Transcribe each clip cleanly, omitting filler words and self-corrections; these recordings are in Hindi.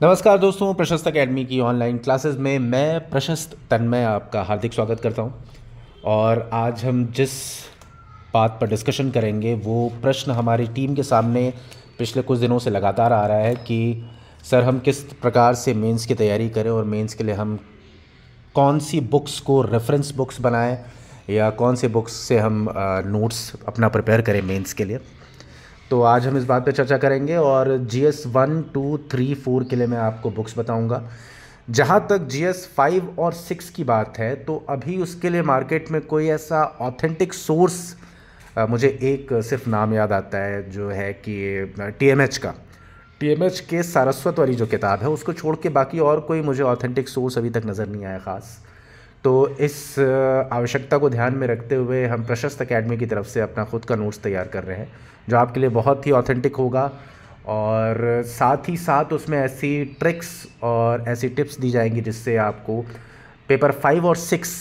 नमस्कार दोस्तों, प्रशस्त एकेडमी की ऑनलाइन क्लासेस में मैं प्रशस्त तन्मय आपका हार्दिक स्वागत करता हूं। और आज हम जिस बात पर डिस्कशन करेंगे वो प्रश्न हमारी टीम के सामने पिछले कुछ दिनों से लगातार आ रहा है कि सर हम किस प्रकार से मेंस की तैयारी करें और मेंस के लिए हम कौन सी बुक्स को रेफरेंस बुक्स बनाएं या कौन से बुक्स से हम नोट्स अपना प्रिपेयर करें मेंस के लिए। तो आज हम इस बात पे चर्चा करेंगे और GS 1, 2, 3, 4 के लिए मैं आपको बुक्स बताऊंगा। जहाँ तक GS 5 और 6 की बात है तो अभी उसके लिए मार्केट में कोई ऐसा ऑथेंटिक सोर्स मुझे एक सिर्फ नाम याद आता है जो है कि TMH का TMH के सारस्वत वाली जो किताब है उसको छोड़ के बाकी और कोई मुझे ऑथेंटिक सोर्स अभी तक नज़र नहीं आया ख़ास। तो इस आवश्यकता को ध्यान में रखते हुए हम प्रशस्त एकेडमी की तरफ से अपना ख़ुद का नोट्स तैयार कर रहे हैं जो आपके लिए बहुत ही ऑथेंटिक होगा और साथ ही साथ उसमें ऐसी ट्रिक्स और ऐसी टिप्स दी जाएंगी जिससे आपको पेपर 5 और 6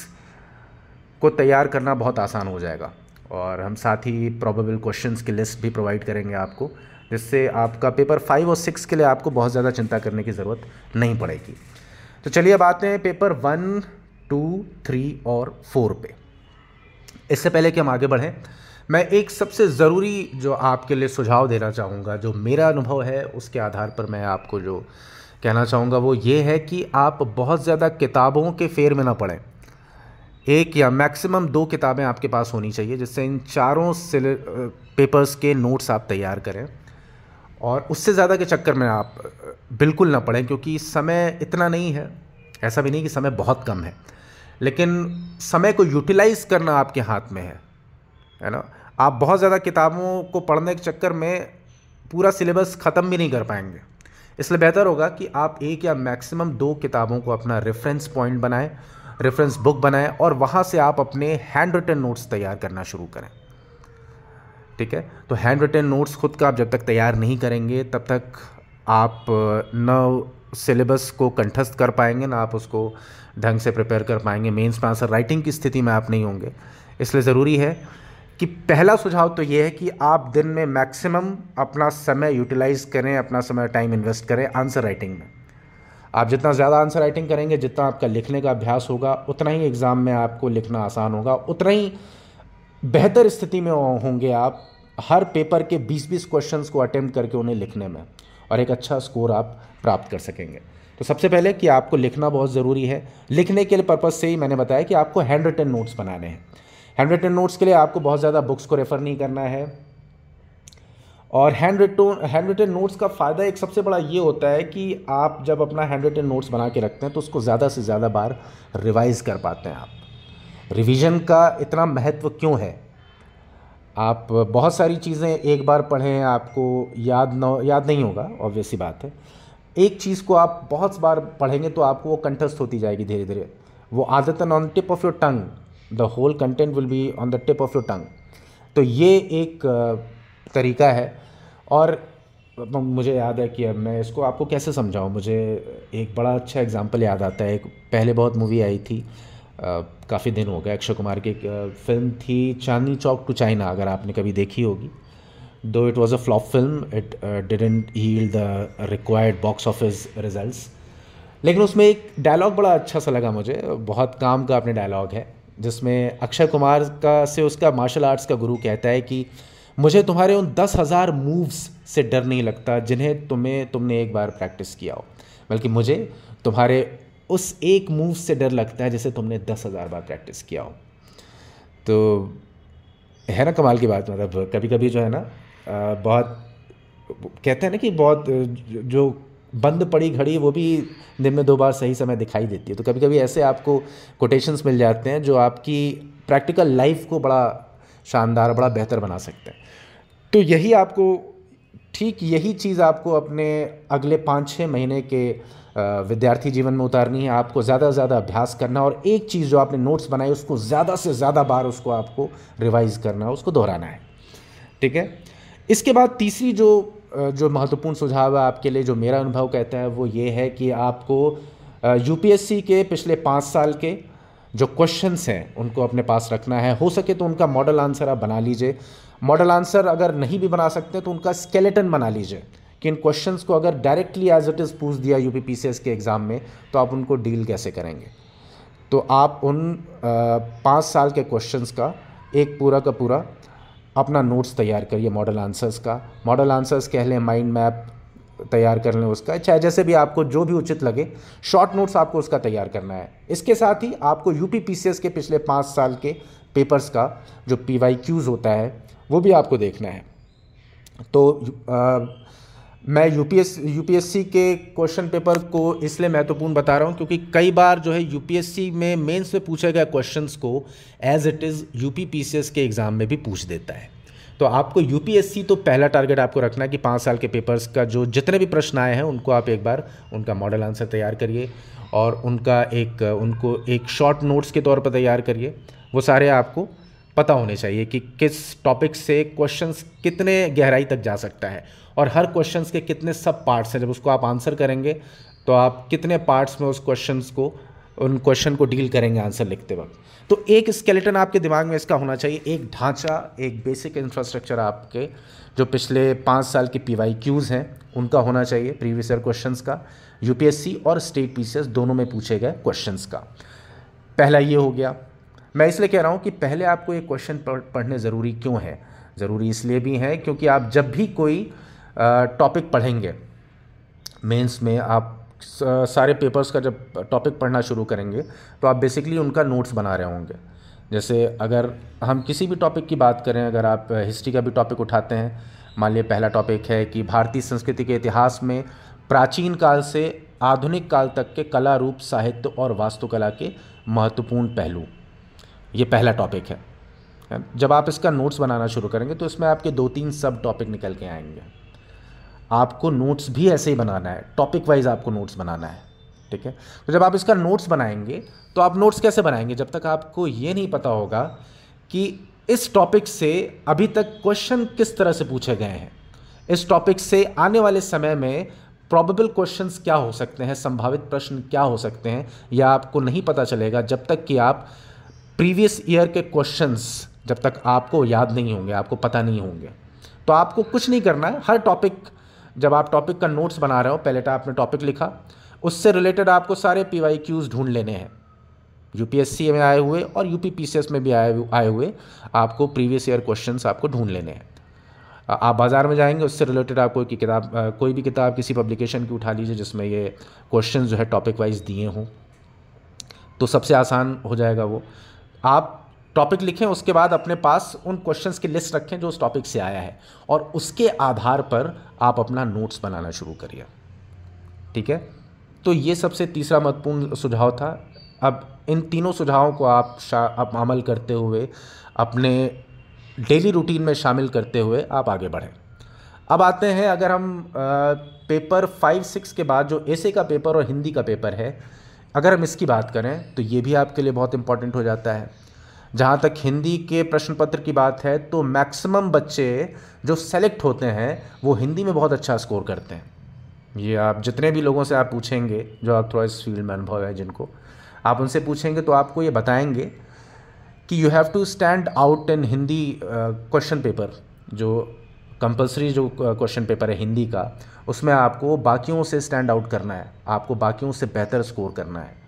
को तैयार करना बहुत आसान हो जाएगा। और हम साथ ही प्रोबेबल क्वेश्चंस की लिस्ट भी प्रोवाइड करेंगे आपको, जिससे आपका पेपर 5 और 6 के लिए आपको बहुत ज़्यादा चिंता करने की ज़रूरत नहीं पड़ेगी। तो चलिए अब आते हैं पेपर 1, 2, 3 और 4 पे। इससे पहले कि हम आगे बढ़ें, मैं एक सबसे ज़रूरी जो आपके लिए सुझाव देना चाहूँगा, जो मेरा अनुभव है उसके आधार पर मैं आपको जो कहना चाहूँगा वो ये है कि आप बहुत ज़्यादा किताबों के फेर में ना पड़ें। एक या मैक्सिमम 2 किताबें आपके पास होनी चाहिए जिससे इन चारों पेपर्स के नोट्स आप तैयार करें। और उससे ज़्यादा के चक्कर में आप बिल्कुल ना पड़ें, क्योंकि समय इतना नहीं है, ऐसा भी नहीं कि समय बहुत कम है, लेकिन समय को यूटिलाइज़ करना आपके हाथ में है ना। आप बहुत ज़्यादा किताबों को पढ़ने के चक्कर में पूरा सिलेबस ख़त्म भी नहीं कर पाएंगे। इसलिए बेहतर होगा कि आप एक या मैक्सिमम 2 किताबों को अपना रेफरेंस पॉइंट बनाएं, रेफरेंस बुक बनाएं और वहाँ से आप अपने हैंड रिटन नोट्स तैयार करना शुरू करें। ठीक है, तो हैंड रिटन नोट्स खुद का आप जब तक तैयार नहीं करेंगे तब तक आप न सिलेबस को कंठस्थ कर पाएंगे, ना आप उसको ढंग से प्रिपेयर कर पाएंगे। मेंस में आंसर राइटिंग की स्थिति में आप नहीं होंगे। इसलिए ज़रूरी है कि पहला सुझाव तो ये है कि आप दिन में मैक्सिमम अपना समय यूटिलाइज़ करें, अपना समय टाइम इन्वेस्ट करें आंसर राइटिंग में। आप जितना ज़्यादा आंसर राइटिंग करेंगे, जितना आपका लिखने का अभ्यास होगा, उतना ही एग्ज़ाम में आपको लिखना आसान होगा, उतना ही बेहतर स्थिति में होंगे आप हर पेपर के 20-20 क्वेश्चंस को अटेम्प्ट करके उन्हें लिखने में, और एक अच्छा स्कोर आप प्राप्त कर सकेंगे। तो सबसे पहले कि आपको लिखना बहुत ज़रूरी है। लिखने के लिए पर्पज़ से ही मैंने बताया कि आपको हैंड रिटन नोट्स बनाने हैं। हैंड रिटन नोट्स के लिए आपको बहुत ज़्यादा बुक्स को रेफ़र नहीं करना है। और हैंड रिटन नोट्स का फ़ायदा एक सबसे बड़ा ये होता है कि आप जब अपना हैंड रिटन नोट्स बना के रखते हैं तो उसको ज़्यादा से ज़्यादा बार रिवाइज़ कर पाते हैं आप। रिवीजन का इतना महत्व क्यों है? आप बहुत सारी चीज़ें एक बार पढ़ें आपको याद नहीं होगा, ऑब्वियस सी बात है। एक चीज़ को आप बहुत बार पढ़ेंगे तो आपको वो कंठस्थ होती जाएगी धीरे धीरे, वो आदतन on tip of your tongue, the whole content will be on the tip of your tongue. तो ये एक तरीका है। और मुझे याद है कि अब मैं इसको आपको कैसे समझाऊं, मुझे एक बड़ा अच्छा एग्जांपल याद आता है। एक पहले बहुत मूवी आई थी, काफ़ी दिन हो गए, अक्षय कुमार की फिल्म थी चांदनी चौक टू चाइना, अगर आपने कभी देखी होगी। दो it was a flop film, it didn't yield the required box office results, लेकिन उसमें एक डायलॉग बड़ा अच्छा सा लगा मुझे, बहुत काम का अपने डायलॉग है, जिसमें अक्षय कुमार से उसका मार्शल आर्ट्स का गुरु कहता है कि मुझे तुम्हारे उन 10,000 मूव्स से डर नहीं लगता जिन्हें तुमने एक बार प्रैक्टिस किया हो, बल्कि मुझे तुम्हारे उस एक मूव से डर लगता है जिसे तुमने 10,000 बार प्रैक्टिस किया हो। तो है ना कमाल की बात। मतलब कभी कभी जो है ना, बहुत कहते हैं ना कि बहुत जो बंद पड़ी घड़ी वो भी दिन में 2 बार सही समय दिखाई देती है। तो कभी कभी ऐसे आपको कोटेशंस मिल जाते हैं जो आपकी प्रैक्टिकल लाइफ को बड़ा शानदार, बड़ा बेहतर बना सकते हैं। तो यही चीज़ आपको अपने अगले 5-6 महीने के विद्यार्थी जीवन में उतारनी है। आपको ज़्यादा से ज़्यादा अभ्यास करना, और एक चीज़ जो आपने नोट्स बनाई उसको ज़्यादा से ज़्यादा बार उसको आपको रिवाइज़ करना है, उसको दोहराना है। ठीक है, इसके बाद तीसरी जो महत्वपूर्ण सुझाव है आपके लिए, जो मेरा अनुभव कहता है, वो ये है कि आपको यूपीएससी के पिछले 5 साल के जो क्वेश्चंस हैं उनको अपने पास रखना है। हो सके तो उनका मॉडल आंसर आप बना लीजिए। मॉडल आंसर अगर नहीं भी बना सकते तो उनका स्केलेटन बना लीजिए कि इन क्वेश्चंस को अगर डायरेक्टली एज इट इज़ पूछ दिया यूपीपीसीएस के एग्ज़ाम में तो आप उनको डील कैसे करेंगे। तो आप उन 5 साल के क्वेश्चंस का एक पूरा का पूरा अपना नोट्स तैयार करिए, मॉडल आंसर्स का, मॉडल आंसर्स कह लें, माइंड मैप तैयार कर लें उसका, चाहे जैसे भी आपको जो भी उचित लगे, शॉर्ट नोट्स आपको उसका तैयार करना है। इसके साथ ही आपको यूपीपीसीएस के पिछले 5 साल के पेपर्स का जो PYQs होता है वो भी आपको देखना है। तो मैं यूपीएससी के क्वेश्चन पेपर को इसलिए महत्वपूर्ण बता रहा हूँ क्योंकि कई बार जो है यूपीएससी में मेंस में पूछे गए क्वेश्चंस को एज इट इज़ यूपीपीसीएस के एग्ज़ाम में भी पूछ देता है। तो आपको यूपीएससी तो पहला टारगेट आपको रखना है कि 5 साल के पेपर्स का जो जितने भी प्रश्न आए हैं उनको आप एक बार उनका मॉडल आंसर तैयार करिए और उनको एक शॉर्ट नोट्स के तौर पर तैयार करिए। वो सारे आपको पता होने चाहिए कि किस टॉपिक से क्वेश्चंस कितने गहराई तक जा सकता है और हर क्वेश्चंस के कितने सब पार्ट्स हैं। जब उसको आप आंसर करेंगे तो आप कितने पार्ट्स में उन क्वेश्चन को डील करेंगे आंसर लिखते वक्त। तो एक स्केलेटन आपके दिमाग में इसका होना चाहिए, एक ढांचा, एक बेसिक इंफ्रास्ट्रक्चर आपके जो पिछले 5 साल के PYQs हैं उनका होना चाहिए, प्रीवियस ईयर क्वेश्चंस का, यूपीएससी और स्टेट पीसीएस दोनों में पूछे गए क्वेश्चंस का। पहला ये हो गया। मैं इसलिए कह रहा हूँ कि पहले आपको एक क्वेश्चन पढ़ने ज़रूरी क्यों है। ज़रूरी इसलिए भी है क्योंकि आप जब भी कोई टॉपिक पढ़ेंगे मेंस में, आप सारे पेपर्स का जब टॉपिक पढ़ना शुरू करेंगे तो आप बेसिकली उनका नोट्स बना रहे होंगे। जैसे अगर हम किसी भी टॉपिक की बात करें, अगर आप हिस्ट्री का भी टॉपिक उठाते हैं, मान लिया पहला टॉपिक है कि भारतीय संस्कृति के इतिहास में प्राचीन काल से आधुनिक काल तक के कला, रूप, साहित्य और वास्तुकला के महत्वपूर्ण पहलू, ये पहला टॉपिक है। जब आप इसका नोट्स बनाना शुरू करेंगे तो इसमें आपके 2-3 सब टॉपिक निकल के आएंगे। आपको नोट्स भी ऐसे ही बनाना है, टॉपिक वाइज आपको नोट्स बनाना है, ठीक है। तो जब आप इसका नोट्स बनाएंगे तो आप नोट्स कैसे बनाएंगे, जब तक आपको ये नहीं पता होगा कि इस टॉपिक से अभी तक क्वेश्चन किस तरह से पूछे गए हैं, इस टॉपिक से आने वाले समय में प्रोबेबल क्वेश्चंस क्या हो सकते हैं, संभावित प्रश्न क्या हो सकते हैं, यह आपको नहीं पता चलेगा जब तक कि आप प्रीवियस ईयर के क्वेश्चंस जब तक आपको याद नहीं होंगे, आपको पता नहीं होंगे। तो आपको कुछ नहीं करना है, हर टॉपिक, जब आप टॉपिक का नोट्स बना रहे हो, पहले तो आपने टॉपिक लिखा, उससे रिलेटेड आपको सारे PYQs ढूंढ लेने हैं, यूपीएससी में आए हुए और यूपीपीसीएस में भी आए हुए आपको प्रीवियस ईयर क्वेश्चंस आपको ढूंढ लेने हैं। आप बाज़ार में जाएंगे, उससे रिलेटेड आप कोई भी किताब किसी पब्लिकेशन की उठा लीजिए जिसमें ये क्वेश्चन जो है टॉपिक वाइज दिए हों, तो सबसे आसान हो जाएगा वो। आप टॉपिक लिखें, उसके बाद अपने पास उन क्वेश्चंस की लिस्ट रखें जो उस टॉपिक से आया है और उसके आधार पर आप अपना नोट्स बनाना शुरू करिए, ठीक है। तो ये सबसे तीसरा महत्वपूर्ण सुझाव था। अब इन तीनों सुझावों को आप अमल करते हुए, अपने डेली रूटीन में शामिल करते हुए आप आगे बढ़ें। अब आते हैं, अगर हम पेपर 5-6 के बाद जो एसे का पेपर और हिंदी का पेपर है, अगर हम इसकी बात करें तो ये भी आपके लिए बहुत इंपॉर्टेंट हो जाता है। जहाँ तक हिंदी के प्रश्न पत्र की बात है तो मैक्सिमम बच्चे जो सेलेक्ट होते हैं वो हिंदी में बहुत अच्छा स्कोर करते हैं। ये आप जितने भी लोगों से आप पूछेंगे जो आप थोड़ा इस फील्ड में अनुभव है जिनको, आप उनसे पूछेंगे तो आपको ये बताएंगे कि you have to stand out in Hindi question paper, जो कंपलसरी जो क्वेश्चन पेपर है हिंदी का, उसमें आपको बाकियों से स्टैंड आउट करना है, आपको बाकियों से बेहतर स्कोर करना है।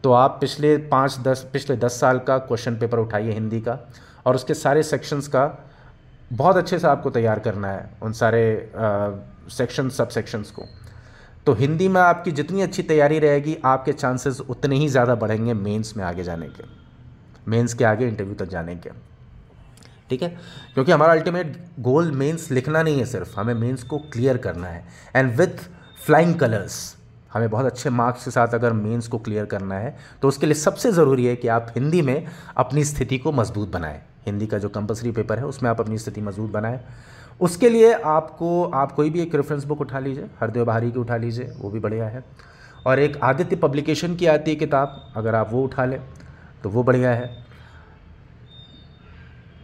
तो आप पिछले 10 साल का क्वेश्चन पेपर उठाइए हिंदी का और उसके सारे सेक्शंस का बहुत अच्छे से आपको तैयार करना है, उन सारे सेक्शन सब सेक्शंस को। तो हिंदी में आपकी जितनी अच्छी तैयारी रहेगी, आपके चांसेस उतने ही ज़्यादा बढ़ेंगे मेंस में आगे जाने के, मेंस के आगे इंटरव्यू तक जाने के, ठीक है। क्योंकि हमारा अल्टीमेट गोल मेंस लिखना नहीं है, सिर्फ हमें मेंस को क्लियर करना है एंड विथ फ्लाइंग कलर्स। हमें बहुत अच्छे मार्क्स के साथ अगर मेंस को क्लियर करना है तो उसके लिए सबसे ज़रूरी है कि आप हिंदी में अपनी स्थिति को मजबूत बनाएं। हिंदी का जो कंपलसरी पेपर है उसमें आप अपनी स्थिति मजबूत बनाएं। उसके लिए आप कोई भी एक रेफरेंस बुक उठा लीजिए, हरदेव बहारी की उठा लीजिए, वो भी बढ़िया है। और एक आदित्य पब्लिकेशन की आती है किताब, अगर आप वो उठा लें तो वो बढ़िया है।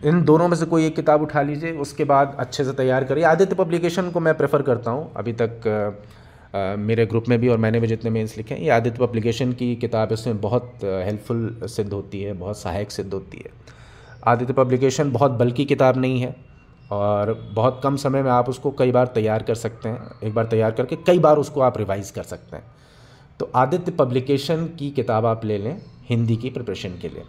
इन दोनों में से कोई एक किताब उठा लीजिए, उसके बाद अच्छे से तैयार करिए। आदित्य पब्लिकेशन को मैं प्रेफर करता हूँ, अभी तक मेरे ग्रुप में भी और मैंने भी जितने मेंस लिखे हैं, ये आदित्य पब्लिकेशन की किताब इसमें बहुत हेल्पफुल सिद्ध होती है, बहुत सहायक सिद्ध होती है। आदित्य पब्लिकेशन बहुत बल्कि किताब नहीं है, और बहुत कम समय में आप उसको कई बार तैयार कर सकते हैं। एक बार तैयार करके कई बार उसको आप रिवाइज कर सकते हैं। तो आदित्य पब्लिकेशन की किताब आप ले लें हिंदी की प्रिपरेशन के लिए।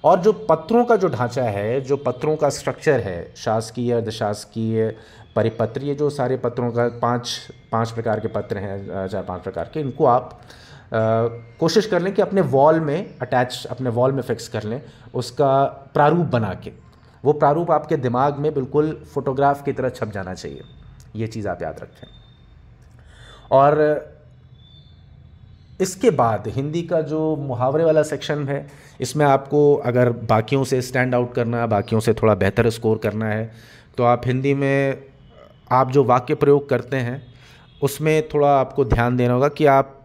और जो पत्रों का जो ढांचा है, जो पत्रों का स्ट्रक्चर है, शासकीय, अर्धशासकीय, परिपत्र, ये जो सारे पत्रों का पाँच प्रकार के पत्र हैं, 4-5 प्रकार के, इनको आप कोशिश कर लें कि अपने वॉल में अटैच, अपने वॉल में फिक्स कर लें उसका प्रारूप बना के। वो प्रारूप आपके दिमाग में बिल्कुल फोटोग्राफ की तरह छप जाना चाहिए। ये चीज़ आप याद रखें। और इसके बाद हिंदी का जो मुहावरे वाला सेक्शन है, इसमें आपको अगर बाकियों से स्टैंड आउट करना है, बाकियों से थोड़ा बेहतर स्कोर करना है, तो आप हिंदी में आप जो वाक्य प्रयोग करते हैं उसमें थोड़ा आपको ध्यान देना होगा कि आप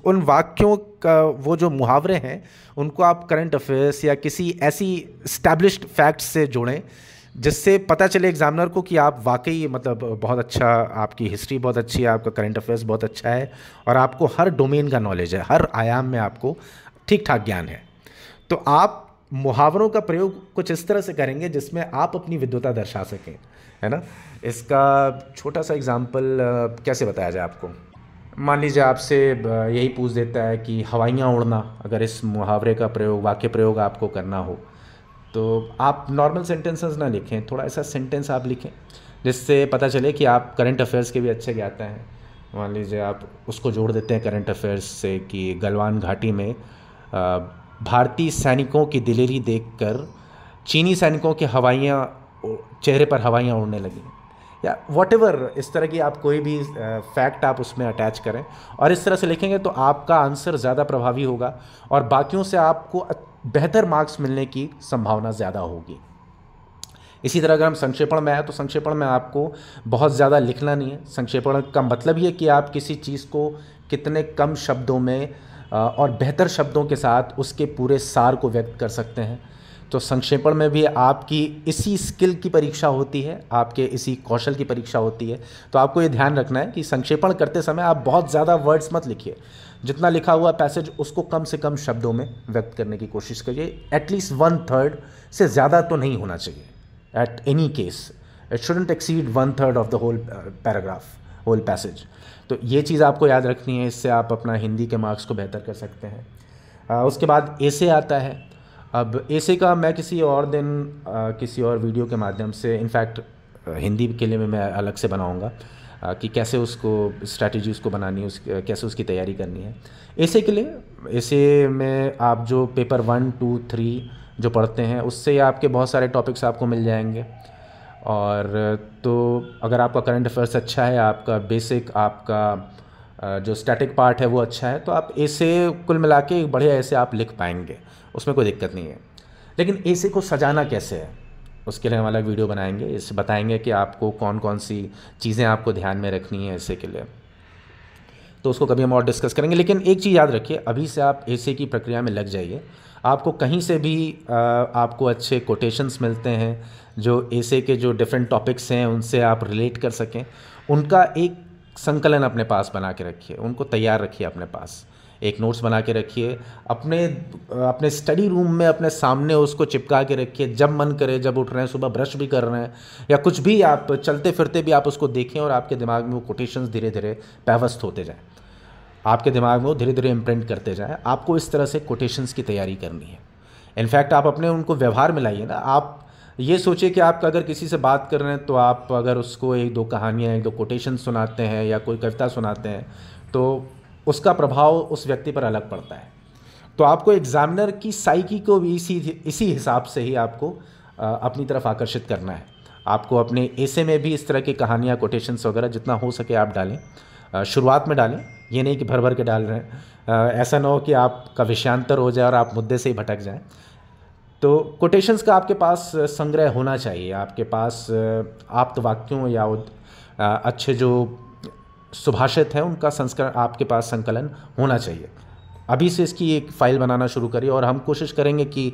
उन वाक्यों का, वो जो मुहावरे हैं उनको आप करंट अफेयर्स या किसी ऐसी इस्टेब्लिश्ड फैक्ट्स से जोड़ें जिससे पता चले एग्जामिनर को कि आप वाकई मतलब बहुत अच्छा, आपकी हिस्ट्री बहुत अच्छी है, आपका करंट अफेयर्स बहुत अच्छा है और आपको हर डोमेन का नॉलेज है, हर आयाम में आपको ठीक ठाक ज्ञान है। तो आप मुहावरों का प्रयोग कुछ इस तरह से करेंगे जिसमें आप अपनी विद्वता दर्शा सकें, है ना। इसका छोटा सा एग्जाम्पल कैसे बताया जाए आपको। मान लीजिए आपसे यही पूछ देता है कि हवाइयाँ उड़ना, अगर इस मुहावरे का प्रयोग, वाक्य प्रयोग आपको करना हो तो आप नॉर्मल सेंटेंसेस ना लिखें, थोड़ा ऐसा सेंटेंस आप लिखें जिससे पता चले कि आप करंट अफेयर्स के भी अच्छे ज्ञाता हैं। मान लीजिए आप उसको जोड़ देते हैं करंट अफेयर्स से कि गलवान घाटी में भारतीय सैनिकों की दिलेरी देखकर चीनी सैनिकों के चेहरे पर हवाइयाँ उड़ने लगी, या व्हाटएवर, इस तरह की आप कोई भी फैक्ट आप उसमें अटैच करें और इस तरह से लिखेंगे तो आपका आंसर ज़्यादा प्रभावी होगा और बाकियों से आपको बेहतर मार्क्स मिलने की संभावना ज़्यादा होगी। इसी तरह अगर हम संक्षेपण में आए तो संक्षेपण में आपको बहुत ज़्यादा लिखना नहीं है। संक्षेपण का मतलब ये कि आप किसी चीज़ को कितने कम शब्दों में और बेहतर शब्दों के साथ उसके पूरे सार को व्यक्त कर सकते हैं। तो संक्षेपण में भी आपकी इसी स्किल की परीक्षा होती है, आपके इसी कौशल की परीक्षा होती है। तो आपको ये ध्यान रखना है कि संक्षेपण करते समय आप बहुत ज़्यादा वर्ड्स मत लिखिए, जितना लिखा हुआ पैसेज उसको कम से कम शब्दों में व्यक्त करने की कोशिश करिए। एटलीस्ट 1/3 से ज़्यादा तो नहीं होना चाहिए at any case, it shouldn't exceed 1/3 of the whole paragraph, whole passage. तो ये चीज़ आपको याद रखनी है, इससे आप अपना हिंदी के मार्क्स को बेहतर कर सकते हैं। उसके बाद एसे आता है। अब एसे का मैं किसी और दिन किसी और वीडियो के माध्यम से, इनफैक्ट हिंदी के लिए मैं अलग से बनाऊंगा कि कैसे उसको स्ट्रैटेजी उसको बनानी है, कैसे उसकी तैयारी करनी है। एसे के लिए, एसे में आप जो पेपर 1, 2, 3 जो पढ़ते हैं उससे आपके बहुत सारे टॉपिक्स आपको मिल जाएंगे। और तो अगर आपका करंट अफेयर्स अच्छा है, आपका बेसिक, आपका जो स्टैटिक पार्ट है वो अच्छा है, तो आप एसे कुल मिला के बढ़िया ऐसे आप लिख पाएंगे, उसमें कोई दिक्कत नहीं है। लेकिन एसे को सजाना कैसे है, उसके लिए हम अलग वीडियो बनाएंगे, इस बताएंगे कि आपको कौन कौन सी चीज़ें आपको ध्यान में रखनी है एसे के लिए, तो उसको कभी हम और डिस्कस करेंगे। लेकिन एक चीज़ याद रखिए, अभी से आप एसे की प्रक्रिया में लग जाइए। आपको कहीं से भी आपको अच्छे कोटेशंस मिलते हैं जो एसे के जो डिफरेंट टॉपिक्स हैं उनसे आप रिलेट कर सकें, उनका एक संकलन अपने पास बना के रखिए, उनको तैयार रखिए अपने पास, एक नोट्स बना के रखिए, अपने स्टडी रूम में अपने सामने उसको चिपका के रखिए। जब मन करे, जब उठ रहे हैं, सुबह ब्रश भी कर रहे हैं या कुछ भी, आप चलते फिरते भी आप उसको देखें और आपके दिमाग में वो कोटेशंस धीरे धीरे पैवस्त होते जाएं, आपके दिमाग में वो धीरे धीरे इम्प्रिंट करते जाएं। आपको इस तरह से कोटेशंस की तैयारी करनी है। इनफैक्ट आप अपने उनको व्यवहार में लाइए ना। आप ये सोचिए कि आप अगर किसी से बात कर रहे हैं तो आप अगर उसको 1-2 कहानियाँ, 1-2 कोटेशन सुनाते हैं या कोई कविता सुनाते हैं तो उसका प्रभाव उस व्यक्ति पर अलग पड़ता है। तो आपको एग्जामिनर की साइकी को भी इसी हिसाब से ही आपको अपनी तरफ आकर्षित करना है। आपको अपने एसे में भी इस तरह की कहानियाँ, कोटेशंस वगैरह जितना हो सके आप डालें। शुरुआत में डालें, ये नहीं कि भर भर के डाल रहे हैं। ऐसा ना हो कि आपका विषयांतर हो जाए और आप मुद्दे से ही भटक जाएं। तो कोटेशंस का आपके पास संग्रह होना चाहिए, आपके पास आप्त वाक्यों या अच्छे जो सुभाषित हैं उनका संस्करण, आपके पास संकलन होना चाहिए। अभी से इसकी एक फ़ाइल बनाना शुरू करिए और हम कोशिश करेंगे कि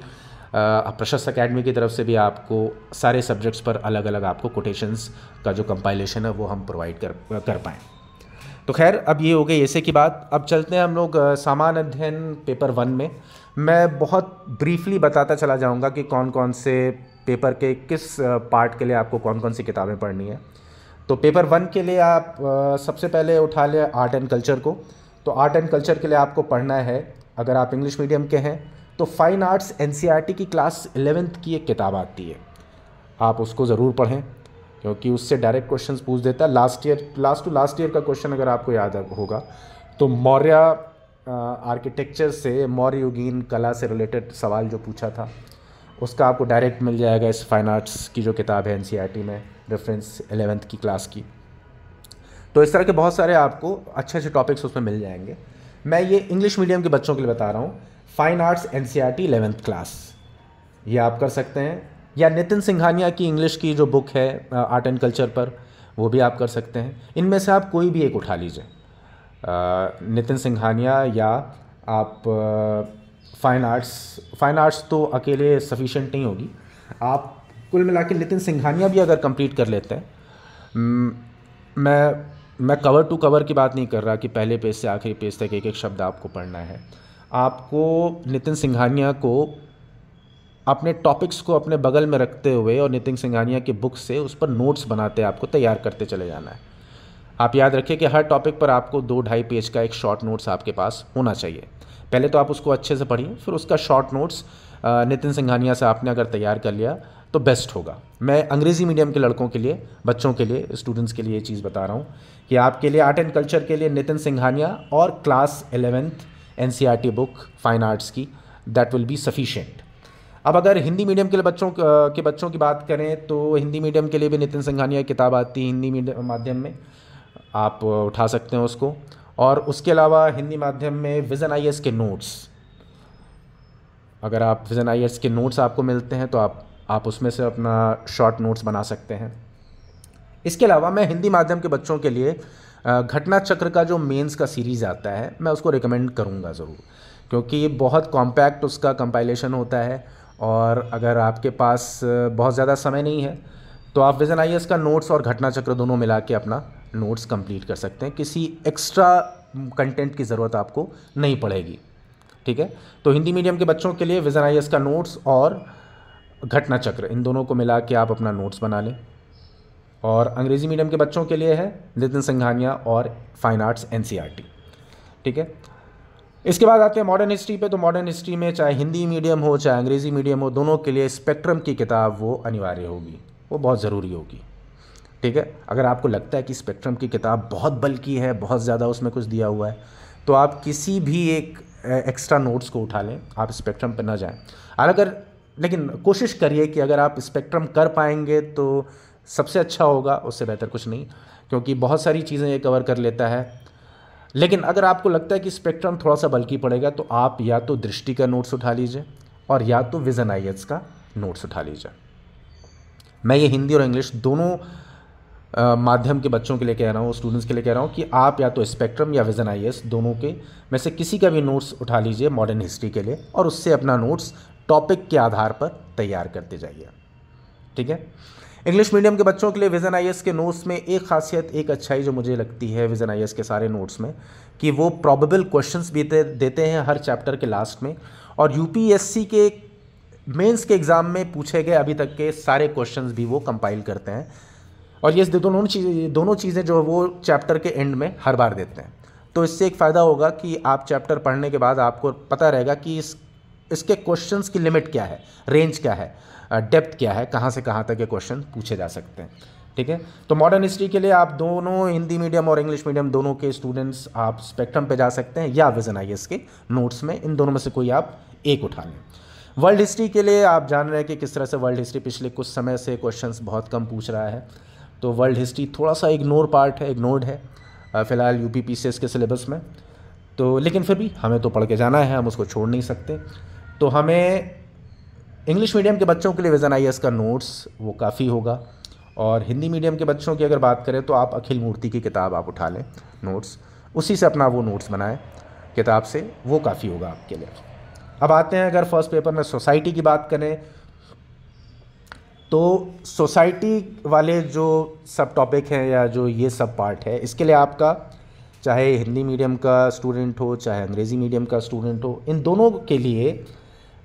प्रशस्त एकेडमी की तरफ से भी आपको सारे सब्जेक्ट्स पर अलग अलग आपको कोटेशंस का जो कंपाइलेशन है वो हम प्रोवाइड कर पाएँ। तो खैर, अब ये हो गई एसे की बात। अब चलते हैं हम लोग सामान्य अध्ययन पेपर 1 में। मैं बहुत ब्रीफली बताता चला जाऊंगा कि कौन कौन से पेपर के किस पार्ट के लिए आपको कौन कौन सी किताबें पढ़नी है। तो पेपर 1 के लिए आप सबसे पहले उठा लें आर्ट एंड कल्चर को। तो आर्ट एंड कल्चर के लिए आपको पढ़ना है, अगर आप इंग्लिश मीडियम के हैं तो फाइन आर्ट्स एनसीईआरटी की क्लास 11th की एक किताब आती है, आप उसको ज़रूर पढ़ें क्योंकि उससे डायरेक्ट क्वेश्चंस पूछ देता है। लास्ट ईयर का क्वेश्चन अगर आपको याद होगा तो मौर्य आर्किटेक्चर से, मौर्य युगीन कला से रिलेटेड सवाल जो पूछा था उसका आपको डायरेक्ट मिल जाएगा इस फाइन आर्ट्स की जो किताब है एनसीईआरटी में, रेफरेंस 11th की क्लास की। तो इस तरह के बहुत सारे आपको अच्छे अच्छे टॉपिक्स उसमें मिल जाएंगे। मैं ये इंग्लिश मीडियम के बच्चों के लिए बता रहा हूँ, fine arts NCERT 11th class, ये आप कर सकते हैं। या नितिन सिंघानिया की इंग्लिश की जो बुक है आर्ट एंड कल्चर पर, वो भी आप कर सकते हैं। इनमें से आप कोई भी एक उठा लीजिए, नितिन सिंघानिया या आप फाइन आर्ट्स तो अकेले सफिशिएंट नहीं होगी, आप कुल मिला के नितिन सिंघानिया भी अगर कंप्लीट कर लेते हैं। मैं कवर टू कवर की बात नहीं कर रहा कि पहले पेज से आखिरी पेज तक एक एक शब्द आपको पढ़ना है। आपको नितिन सिंघानिया को अपने टॉपिक्स को अपने बगल में रखते हुए और नितिन सिंघानिया की बुक से उस पर नोट्स बनाते आपको तैयार करते चले जाना है। आप याद रखिए कि हर टॉपिक पर आपको 2-2.5 पेज का एक शॉर्ट नोट्स आपके पास होना चाहिए। पहले तो आप उसको अच्छे से पढ़िए, फिर उसका शॉर्ट नोट्स नितिन सिंघानिया से आपने अगर तैयार कर लिया तो बेस्ट होगा। मैं अंग्रेज़ी मीडियम के लड़कों के लिए, बच्चों के लिए, स्टूडेंट्स के लिए ये चीज़ बता रहा हूँ कि आपके लिए आर्ट एंड कल्चर के लिए नितिन सिंघानिया और class 11th NCERT book fine arts की, दैट विल बी सफिशिएंट। अब अगर हिंदी मीडियम के लिए बच्चों की बात करें तो हिंदी मीडियम के लिए भी नितिन सिंघानिया की किताब आती है हिंदी मीडियम माध्यम में, आप उठा सकते हैं उसको। और उसके अलावा हिंदी माध्यम में विज़न आईएएस के नोट्स, अगर आप विज़न आईएएस के नोट्स आपको मिलते हैं तो आप उसमें से अपना शॉर्ट नोट्स बना सकते हैं। इसके अलावा मैं हिंदी माध्यम के बच्चों के लिए घटना चक्र का जो मेंस का सीरीज़ आता है मैं उसको रिकमेंड करूँगा ज़रूर, क्योंकि ये बहुत कॉम्पैक्ट उसका कंपाइलेशन होता है। और अगर आपके पास बहुत ज़्यादा समय नहीं है तो आप विज़न आईएएस का नोट्स और घटना चक्र दोनों मिला के अपना नोट्स कंप्लीट कर सकते हैं, किसी एक्स्ट्रा कंटेंट की ज़रूरत आपको नहीं पड़ेगी। ठीक है, तो हिंदी मीडियम के बच्चों के लिए विज़न आईएएस का नोट्स और घटना चक्र, इन दोनों को मिला के आप अपना नोट्स बना लें। और अंग्रेज़ी मीडियम के बच्चों के लिए है नितिन सिंघानिया और फाइन आर्ट्स एनसीईआरटी। ठीक है, इसके बाद आते हैं मॉडर्न हिस्ट्री पे। तो मॉडर्न हिस्ट्री में चाहे हिंदी मीडियम हो चाहे अंग्रेज़ी मीडियम हो, दोनों के लिए स्पेक्ट्रम की किताब वो अनिवार्य होगी, वो बहुत ज़रूरी होगी। ठीक है, अगर आपको लगता है कि स्पेक्ट्रम की किताब बहुत बल्कि है, बहुत ज़्यादा उसमें कुछ दिया हुआ है, तो आप किसी भी एक एक्स्ट्रा नोट्स को उठा लें, आप स्पेक्ट्रम पर ना जाएँ। अगर लेकिन कोशिश करिए कि अगर आप स्पेक्ट्रम कर पाएंगे तो सबसे अच्छा होगा, उससे बेहतर कुछ नहीं, क्योंकि बहुत सारी चीज़ें ये कवर कर लेता है। लेकिन अगर आपको लगता है कि स्पेक्ट्रम थोड़ा सा बल्कि पड़ेगा तो आप या तो दृष्टि का नोट्स उठा लीजिए और या तो विज़न आईएएस का नोट्स उठा लीजिए। मैं ये हिंदी और इंग्लिश दोनों माध्यम के बच्चों के लिए कह रहा हूँ, स्टूडेंट्स के लिए कह रहा हूँ कि आप या तो स्पेक्ट्रम या विज़न आईएएस दोनों के में से किसी का भी नोट्स उठा लीजिए मॉडर्न हिस्ट्री के लिए और उससे अपना नोट्स टॉपिक के आधार पर तैयार करते जाइए। ठीक है, इंग्लिश मीडियम के बच्चों के लिए विज़न आईएएस के नोट्स में एक खासियत, एक अच्छाई जो मुझे लगती है विज़न आईएएस के सारे नोट्स में, कि वो प्रॉबेबल क्वेश्चंस भी देते हैं हर चैप्टर के लास्ट में, और यूपीएससी के मेंस के एग्ज़ाम में पूछे गए अभी तक के सारे क्वेश्चंस भी वो कंपाइल करते हैं। और ये दोनों चीज़ें जो वो चैप्टर के एंड में हर बार देते हैं। तो इससे एक फ़ायदा होगा कि आप चैप्टर पढ़ने के बाद आपको पता रहेगा कि इसके क्वेश्चंस की लिमिट क्या है, रेंज क्या है, डेप्थ क्या है, कहाँ से कहाँ तक ये क्वेश्चन पूछे जा सकते हैं। ठीक है, तो मॉडर्न हिस्ट्री के लिए आप दोनों हिंदी मीडियम और इंग्लिश मीडियम दोनों के स्टूडेंट्स आप स्पेक्ट्रम पे जा सकते हैं या विज़न आईएएस के नोट्स में, इन दोनों में से कोई आप एक उठा लें। वर्ल्ड हिस्ट्री के लिए आप जान रहे हैं कि किस तरह से वर्ल्ड हिस्ट्री पिछले कुछ समय से क्वेश्चंस बहुत कम पूछ रहा है, तो वर्ल्ड हिस्ट्री थोड़ा सा इग्नोर्ड है फ़िलहाल यूपीपीसीएस के सिलेबस में। तो लेकिन फिर भी हमें तो पढ़ के जाना है, हम उसको छोड़ नहीं सकते। तो हमें इंग्लिश मीडियम के बच्चों के लिए विज़न आईएएस का नोट्स वो काफ़ी होगा, और हिंदी मीडियम के बच्चों की अगर बात करें तो आप अखिल मूर्ति की किताब आप उठा लें नोट्स, उसी से अपना वो नोट्स बनाएं किताब से, वो काफ़ी होगा आपके लिए। अब आते हैं अगर फर्स्ट पेपर में सोसाइटी की बात करें तो सोसाइटी वाले जो सब टॉपिक हैं या जो ये सब पार्ट है, इसके लिए आपका चाहे हिंदी मीडियम का स्टूडेंट हो चाहे अंग्रेज़ी मीडियम का स्टूडेंट हो, इन दोनों के लिए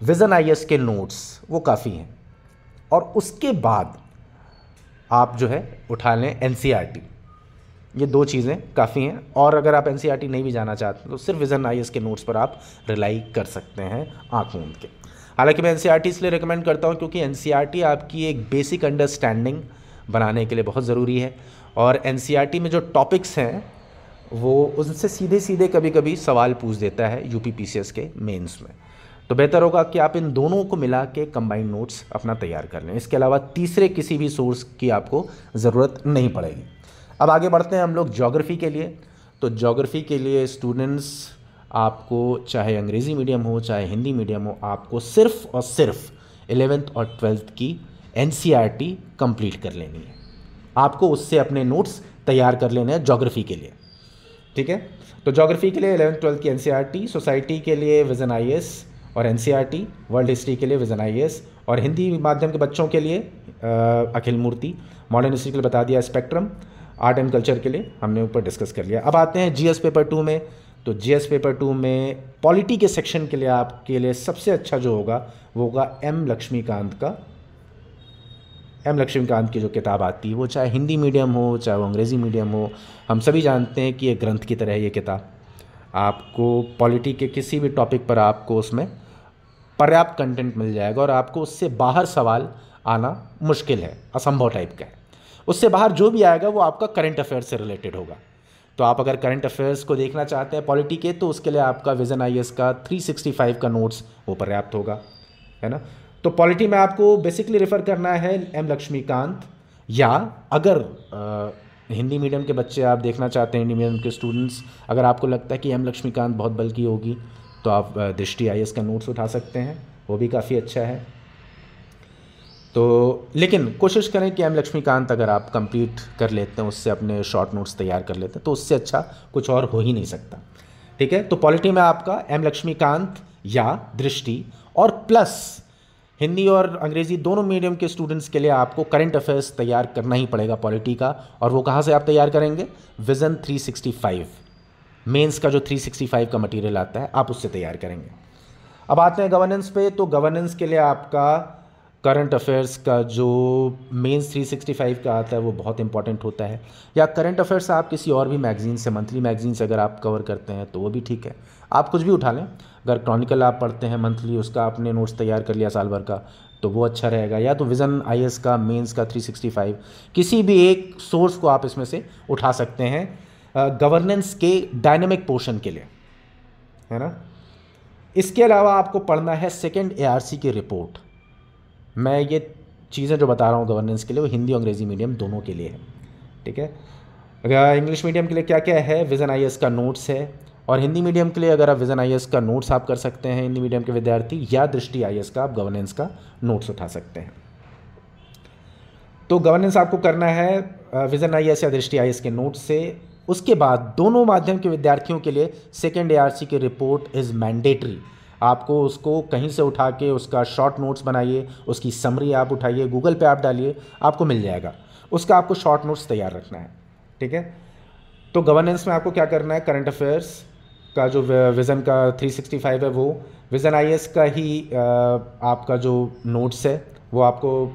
विज़न आईएएस के नोट्स वो काफ़ी हैं। और उसके बाद आप जो है उठा लें एनसीईआरटी। ये दो चीज़ें काफ़ी हैं। और अगर आप एनसीईआरटी नहीं भी जाना चाहते तो सिर्फ विजन आईएएस के नोट्स पर आप रिलाई कर सकते हैं आँख मूंद के। हालांकि मैं एनसीईआरटी इसलिए रिकमेंड करता हूँ क्योंकि एनसीईआरटी आपकी एक बेसिक अंडरस्टैंडिंग बनाने के लिए बहुत ज़रूरी है, और एनसीईआरटी में जो टॉपिक्स हैं वो उनसे सीधे सीधे कभी कभी सवाल पूछ देता है यूपी पीसीएस के मेंस में। तो बेहतर होगा कि आप इन दोनों को मिला के कंबाइंड नोट्स अपना तैयार कर लें। इसके अलावा तीसरे किसी भी सोर्स की आपको ज़रूरत नहीं पड़ेगी। अब आगे बढ़ते हैं हम लोग ज्योग्राफी के लिए। तो ज्योग्राफी के लिए स्टूडेंट्स, आपको चाहे अंग्रेज़ी मीडियम हो चाहे हिंदी मीडियम हो, आपको सिर्फ और सिर्फ 11th और 12th की एनसीईआरटी कंप्लीट कर लेनी है। आपको उससे अपने नोट्स तैयार कर लेने हैं ज्योग्राफी के लिए, ठीक है। तो ज्योग्राफी के लिए 11th 12th की एनसीईआरटी, सोसाइटी के लिए विजन आईएएस और एनसीईआरटी, वर्ल्ड हिस्ट्री के लिए विजन आईएएस, और हिंदी माध्यम के बच्चों के लिए अखिल मूर्ति, मॉडर्न हिस्ट्री के लिए बता दिया स्पेक्ट्रम, आर्ट एंड कल्चर के लिए हमने ऊपर डिस्कस कर लिया। अब आते हैं जीएस पेपर 2 में। तो जीएस पेपर 2 में पॉलिटी के सेक्शन के लिए आपके लिए सबसे अच्छा जो होगा वो होगा एम लक्ष्मीकांत की जो किताब आती है, वो चाहे हिंदी मीडियम हो चाहे वो अंग्रेज़ी मीडियम हो, हम सभी जानते हैं कि ये ग्रंथ की तरह है ये किताब। आपको पॉलिटी के किसी भी टॉपिक पर आपको उसमें पर्याप्त कंटेंट मिल जाएगा और आपको उससे बाहर सवाल आना मुश्किल है, असंभव टाइप का है। उससे बाहर जो भी आएगा वो आपका करंट अफेयर्स से रिलेटेड होगा। तो आप अगर करंट अफेयर्स को देखना चाहते हैं पॉलिटी के, तो उसके लिए आपका विजन आईएएस का 365 का नोट्स वो पर्याप्त होगा, है ना। तो पॉलिटी में आपको बेसिकली रेफ़र करना है एम लक्ष्मीकांत, या अगर हिंदी मीडियम के बच्चे आप देखना चाहते हैं, हिंदी मीडियम के स्टूडेंट्स, अगर आपको लगता है कि एम लक्ष्मीकांत बहुत बल्कि होगी तो आप दृष्टि आईएएस का नोट्स उठा सकते हैं, वो भी काफ़ी अच्छा है। तो लेकिन कोशिश करें कि एम लक्ष्मीकांत अगर आप कंप्लीट कर लेते हैं, उससे अपने शॉर्ट नोट्स तैयार कर लेते हैं, तो उससे अच्छा कुछ और हो ही नहीं सकता, ठीक है। तो पॉलिटी में आपका एम लक्ष्मीकांत या दृष्टि, और प्लस हिंदी और अंग्रेज़ी दोनों मीडियम के स्टूडेंट्स के लिए आपको करंट अफेयर्स तैयार करना ही पड़ेगा पॉलिटी का। और वो कहाँ से आप तैयार करेंगे? विज़न 365 मेंस का जो 365 का मटेरियल आता है आप उससे तैयार करेंगे। अब आते हैं गवर्नेंस पे। तो गवर्नेंस के लिए आपका करंट अफेयर्स का जो मेंस 365 का आता है वो बहुत इंपॉर्टेंट होता है। या करंट अफेयर्स आप किसी और भी मैगजीन से, मंथली मैगजीन से अगर आप कवर करते हैं तो वो भी ठीक है, आप कुछ भी उठा लें। अगर क्रॉनिकल आप पढ़ते हैं मंथली, उसका आपने नोट्स तैयार कर लिया साल भर का, तो वो अच्छा रहेगा। या तो विज़न आईएएस का मेंस का 365, किसी भी एक सोर्स को आप इसमें से उठा सकते हैं गवर्नेंस के डायनेमिक पोर्शन के लिए, है ना। इसके अलावा आपको पढ़ना है सेकेंड एआरसी की रिपोर्ट। मैं ये चीज़ें जो बता रहा हूँ गवर्नेंस के लिए वो हिंदी और अंग्रेज़ी मीडियम दोनों के लिए है, ठीक है। अगर इंग्लिश मीडियम के लिए क्या क्या है, विज़न आईएएस का नोट्स है, और हिंदी मीडियम के लिए अगर आप विज़न आईएएस का नोट्स आप कर सकते हैं हिंदी मीडियम के विद्यार्थी, या दृष्टि आईएएस का आप गवर्नेंस का नोट्स उठा सकते हैं। तो गवर्नेंस आपको करना है विज़न आईएएस या दृष्टि आईएएस के नोट्स से। उसके बाद दोनों माध्यम के विद्यार्थियों के लिए सेकेंड एआरसी की रिपोर्ट इज़ मैंडेटरी। आपको उसको कहीं से उठा के उसका शॉर्ट नोट्स बनाइए, उसकी समरी आप उठाइए, गूगल पे आप डालिए, आपको मिल जाएगा। उसका आपको शॉर्ट नोट्स तैयार रखना है, ठीक है। तो गवर्नेंस में आपको क्या करना है, करंट अफेयर्स का जो विज़न का 365 है वो, विज़न आईएएस का ही आपका जो नोट्स है वो आपको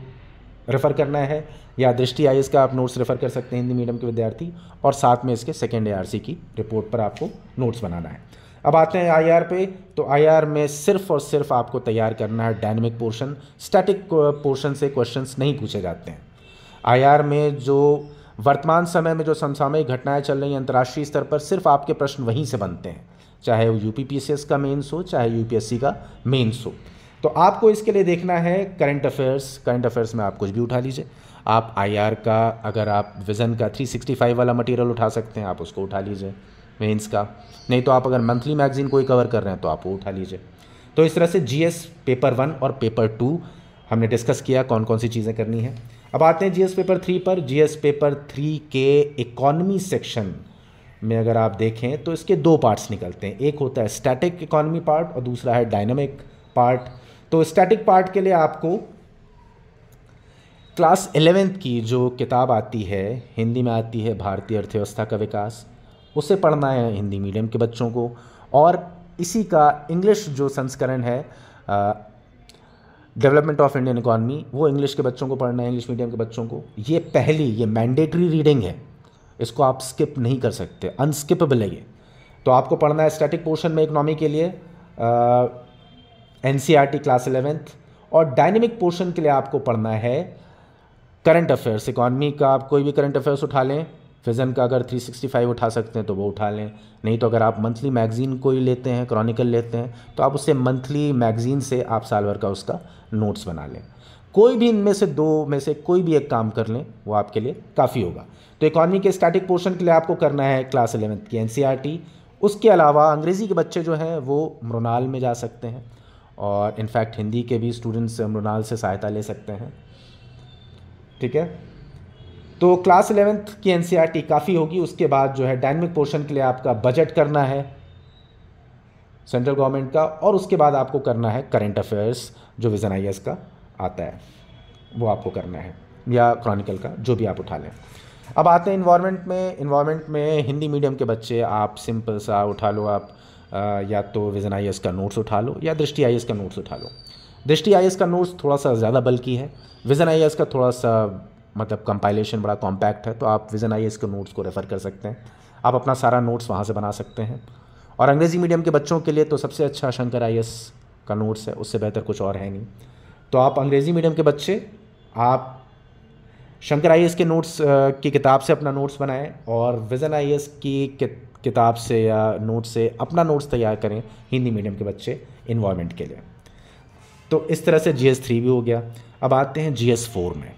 रेफ़र करना है, या दृष्टि आईएएस का आप नोट्स रेफ़र कर सकते हैं हिंदी मीडियम के विद्यार्थी, और साथ में इसके सेकेंड एआरसी की रिपोर्ट पर आपको नोट्स बनाना है। अब आते हैं आईआर पे। तो आईआर में सिर्फ और सिर्फ आपको तैयार करना है डायनेमिक पोर्शन, स्टैटिक पोर्शन से क्वेश्चंस नहीं पूछे जाते हैं। आईआर में जो वर्तमान समय में जो समसामयिक घटनाएं चल रही हैं अंतर्राष्ट्रीय स्तर पर, सिर्फ आपके प्रश्न वहीं से बनते हैं, चाहे वो यूपीपीसीएस का मेंस हो चाहे यूपीएससी का मेंस हो। तो आपको इसके लिए देखना है करंट अफेयर्स। करंट अफेयर्स में आप कुछ भी उठा लीजिए। आप आईआर का अगर आप विज़न का 365 वाला मटेरियल उठा सकते हैं आप उसको उठा लीजिए मेंस का, नहीं तो आप अगर मंथली मैगजीन कोई कवर कर रहे हैं तो आप वो उठा लीजिए। तो इस तरह से जीएस पेपर 1 और पेपर 2 हमने डिस्कस किया कौन कौन सी चीज़ें करनी है। अब आते हैं जीएस पेपर 3 पर। जीएस पेपर 3 के इकोनॉमी सेक्शन में अगर आप देखें तो इसके दो पार्ट्स निकलते हैं, एक होता है स्टैटिक इकोनॉमी पार्ट और दूसरा है डायनामिक पार्ट। तो स्टैटिक पार्ट के लिए आपको क्लास 11th की जो किताब आती है, हिंदी में आती है भारतीय अर्थव्यवस्था का विकास, उसे पढ़ना है हिंदी मीडियम के बच्चों को। और इसी का इंग्लिश जो संस्करण है डेवलपमेंट ऑफ इंडियन इकॉनमी, वो इंग्लिश के बच्चों को पढ़ना है, इंग्लिश मीडियम के बच्चों को। ये मैंडेटरी रीडिंग है, इसको आप स्किप नहीं कर सकते, अनस्किपेबल है ये। तो आपको पढ़ना है स्टैटिक पोर्शन में इकोनॉमी के लिए NCERT क्लास 11th, और डायनेमिक पोर्शन के लिए आपको पढ़ना है करंट अफेयर्स। इकॉनमी का आप कोई भी करंट अफेयर्स उठा लें, फिजन का अगर 365 उठा सकते हैं तो वो उठा लें, नहीं तो अगर आप मंथली मैगज़ीन कोई लेते हैं, क्रॉनिकल लेते हैं, तो आप उससे मंथली मैगज़ीन से आप साल भर का उसका नोट्स बना लें। कोई भी इनमें से दो में से कोई भी एक काम कर लें, वो आपके लिए काफ़ी होगा। तो इकॉनमी के स्टैटिक पोर्शन के लिए आपको करना है क्लास 11th की NCERT। उसके अलावा अंग्रेज़ी के बच्चे जो हैं वो मृणाल में जा सकते हैं, और इनफैक्ट हिंदी के भी स्टूडेंट्स मृणाल से सहायता ले सकते हैं। ठीक है, तो क्लास 11th की NCERT काफ़ी होगी। उसके बाद जो है डायनेमिक पोर्शन के लिए आपका बजट करना है सेंट्रल गवर्नमेंट का, और उसके बाद आपको करना है करंट अफेयर्स जो विजन IAS का आता है, वो आपको करना है, या क्रॉनिकल का, जो भी आप उठा लें। अब आते हैं इन्वायरमेंट में हिंदी मीडियम के बच्चे आप सिंपल सा उठा लो, आप या तो विजन IAS का नोट्स उठा लो या दृष्टि IAS का नोट्स उठा लो। दृष्टि IAS का नोट्स थोड़ा सा ज़्यादा बल्कि है, विजन IAS का थोड़ा सा मतलब कंपाइलेशन बड़ा कॉम्पैक्ट है, तो आप विजन IAS के नोट्स को रेफ़र कर सकते हैं, आप अपना सारा नोट्स वहाँ से बना सकते हैं। और अंग्रेज़ी मीडियम के बच्चों के लिए तो सबसे अच्छा शंकर IAS का नोट्स है, उससे बेहतर कुछ और है नहीं। तो आप अंग्रेज़ी मीडियम के बच्चे आप शंकर IAS के नोट्स की किताब से अपना नोट्स बनाएं, और विजन IAS की किताब से या नोट से अपना नोट्स तैयार करें हिंदी मीडियम के बच्चे इन्वायरमेंट के लिए। तो इस तरह से GS3 भी हो गया। अब आते हैं GS4 में।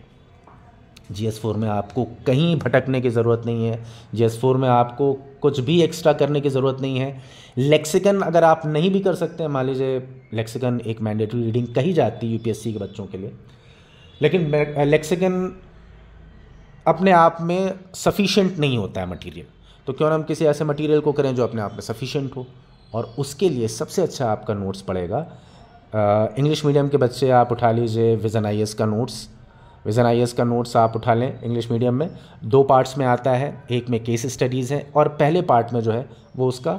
GS4 में आपको कहीं भटकने की ज़रूरत नहीं है, GS4 में आपको कुछ भी एक्स्ट्रा करने की ज़रूरत नहीं है। लेक्सिकन अगर आप नहीं भी कर सकते हैं, मान लीजिए लेक्सिकन एक मैंडेटरी रीडिंग कही जाती है UPSC के बच्चों के लिए, लेकिन लेक्सिकन अपने आप में सफिशिएंट नहीं होता है मटेरियल, तो क्यों ना हम किसी ऐसे मटेरियल को करें जो अपने आप में सफिशिएंट हो। और उसके लिए सबसे अच्छा आपका नोट्स पड़ेगा इंग्लिश मीडियम के बच्चे आप उठा लीजिए विजन IAS का नोट्स। विजन IAS का नोट्स आप उठा लें इंग्लिश मीडियम में, 2 पार्ट्स में आता है, एक में केस स्टडीज़ हैं और पहले पार्ट में जो है वो उसका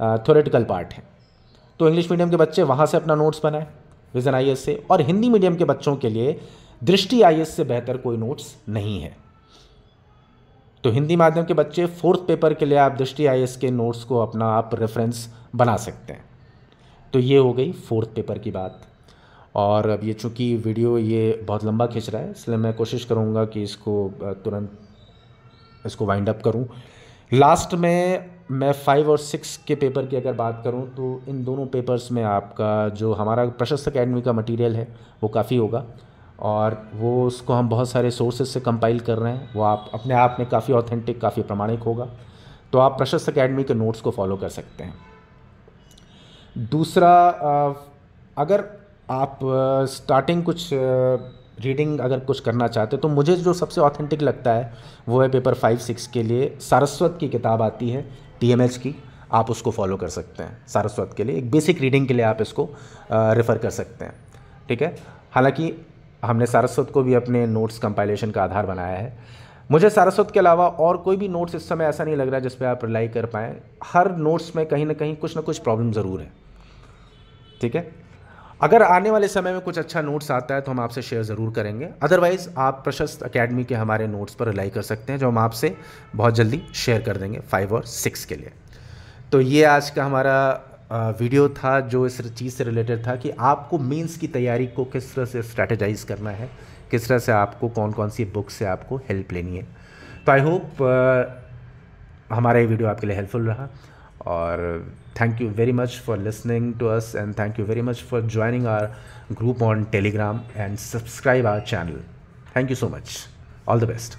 थ्योरेटिकल पार्ट है। तो इंग्लिश मीडियम के बच्चे वहाँ से अपना नोट्स बनाएं विजन IAS से, और हिंदी मीडियम के बच्चों के लिए दृष्टि IAS से बेहतर कोई नोट्स नहीं है। तो हिंदी माध्यम के बच्चे 4th पेपर के लिए आप दृष्टि IAS के नोट्स को अपना आप रेफरेंस बना सकते हैं। तो ये हो गई 4th पेपर की बात। और अब ये चूँकि वीडियो ये बहुत लंबा खिंच रहा है, इसलिए मैं कोशिश करूँगा कि इसको तुरंत इसको वाइंड अप करूँ। लास्ट में मैं 5 और 6 के पेपर की अगर बात करूँ तो इन दोनों पेपर्स में आपका जो हमारा प्रशस्त अकेडमी का मटेरियल है वो काफ़ी होगा, और वो उसको हम बहुत सारे सोर्सेज से कंपाइल कर रहे हैं, वो आप अपने आप में काफ़ी ऑथेंटिक, काफ़ी प्रमाणिक होगा। तो आप प्रशस्त अकेडमी के नोट्स को फॉलो कर सकते हैं। दूसरा, अगर आप स्टार्टिंग कुछ रीडिंग अगर कुछ करना चाहते हो तो मुझे जो सबसे ऑथेंटिक लगता है वो है पेपर 5-6 के लिए सारस्वत की किताब आती है TMH की, आप उसको फॉलो कर सकते हैं। सारस्वत के लिए एक बेसिक रीडिंग के लिए आप इसको रेफ़र कर सकते हैं। ठीक है, हालांकि हमने सारस्वत को भी अपने नोट्स कंपाइलेशन का आधार बनाया है। मुझे सारस्वत के अलावा और कोई भी नोट्स इस समय ऐसा नहीं लग रहा जिस पे आप रिलाई कर पाएँ। हर नोट्स में कहीं ना कहीं कुछ ना कुछ प्रॉब्लम ज़रूर है। ठीक है, अगर आने वाले समय में कुछ अच्छा नोट्स आता है तो हम आपसे शेयर ज़रूर करेंगे, अदरवाइज़ आप प्रशस्त अकेडमी के हमारे नोट्स पर रिलाई कर सकते हैं जो हम आपसे बहुत जल्दी शेयर कर देंगे 5 और 6 के लिए। तो ये आज का हमारा वीडियो था जो इस चीज़ से रिलेटेड था कि आपको मेंस की तैयारी को किस तरह से स्ट्रैटेजाइज करना है, किस तरह से आपको कौन कौन सी बुक से आपको हेल्प लेनी है। तो आई होप हमारा ये वीडियो आपके लिए हेल्पफुल रहा, और thank you very much for listening to us, and thank you very much for joining our group on Telegram and subscribe our channel. Thank you so much, all the best.